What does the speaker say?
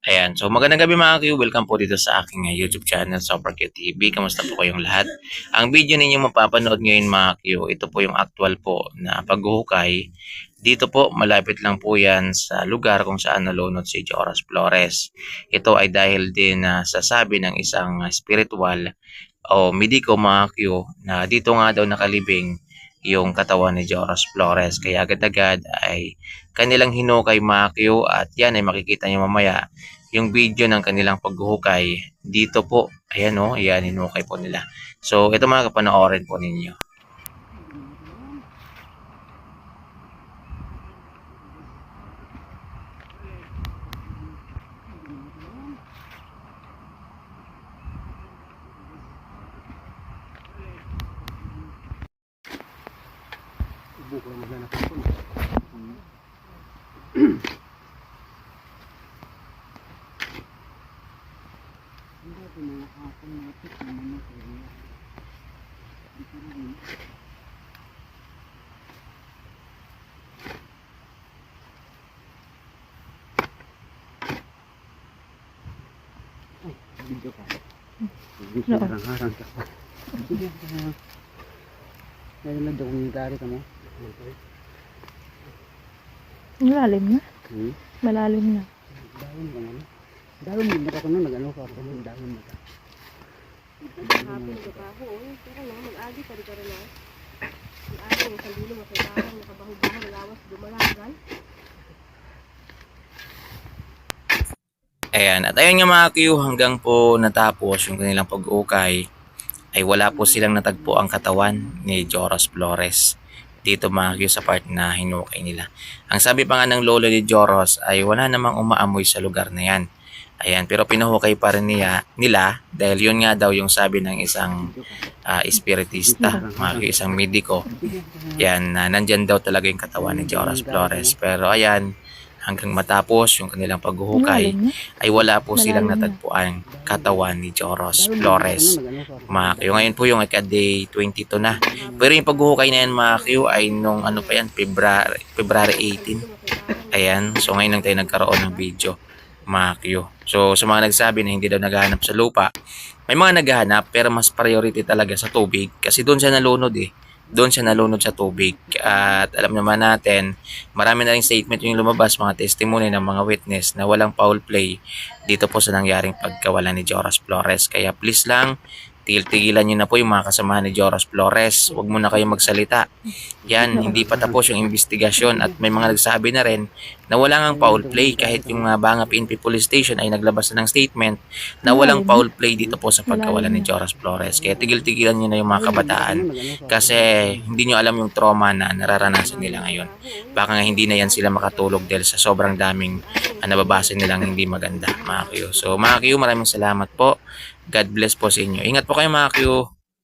Ayan. So, magandang gabi mga Q. Welcome po dito sa aking YouTube channel, Super Q TV. Kamusta po kayong lahat? Ang video ninyong mapapanood ngayon mga Q, ito po yung actual po na paghuhukay. Dito po, malapit lang po yan sa lugar kung saan nalunod si Joras Flores. Ito ay dahil din sa sabi ng isang spiritual o mediko mga Q na dito nga daw nakalibing yung katawan ni Joras Flores. Kaya agad-agad ay kanilang hinukay mga Q at yan ay makikita niyo mamaya yung video ng kanilang paghuhukay dito po. Ayan o, ayan, hinukay po nila. So, ito mga kapanoorin po ninyo. Buko lang maghanap ako. Video ka. Video ka harang ka. Ngayon na dokumentary ka mo. Malalim na. Malalim na. Dahon ka naman. Dahon din ka kuno nagano ka kuno dahon na ka. Hapon ko pa ako. Pero no, mag-agi pa rin ka rin na. Mag-agi ng sandilo, makailangan, nakabaho-baho, nalawas, dumalagan. Ayan, at ayun nga mga Q, hanggang po natapos yung kanilang pag-ukay, ay wala po silang natagpo ang katawan ni Joras Flores. Dito mga Q sa part na hinukay nila. Ang sabi pa nga ng lolo ni Joros ay wala namang umaamoy sa lugar na yan. Ayan, pero pinuhukay pa rin nila dahil yun nga daw yung sabi ng isang espiritista, mga Q, isang mediko. Yan, nandyan daw talaga yung katawan ni Joras Flores. Pero ayan, hanggang matapos yung kanilang paghuhukay ay wala po silang natagpuan katawan ni Joras Flores. Mga Q, ngayon po yung day 22 na. Pero yung paghuhukay na yan mga Q ay nung ano pa yan, February 18. Ayan, so ngayon lang tayo nagkaroon ng video mga Q. So sa mga nagsabi na hindi daw naghahanap sa lupa, may mga naghahanap pero mas priority talaga sa tubig kasi doon siya nalunod eh. Doon siya nalunod sa tubig. At alam naman natin, marami na rin statement yung lumabas, mga testimony ng mga witness na walang foul play dito po sa nangyaring pagkawalan ni Joras Flores. Kaya please lang, tigil-tigilan nyo na po yung mga kasamahan ni Joras Flores. Huwag muna kayong magsalita. Yan, hindi pa tapos yung investigasyon at may mga nagsabi na rin na wala ngang foul play kahit yung Banga PNP Police Station ay naglabas na ng statement na walang foul play dito po sa pagkawalan ni Joras Flores. Kaya tigil-tigilan nyo na yung mga kabataan kasi hindi nyo alam yung trauma na nararanasan nila ngayon. Baka nga hindi na yan sila makatulog dahil sa sobrang daming nababasa nilang hindi maganda mga Q. So mga Q, maraming salamat po. God bless po sa inyo. Ingat po kayo mga Q.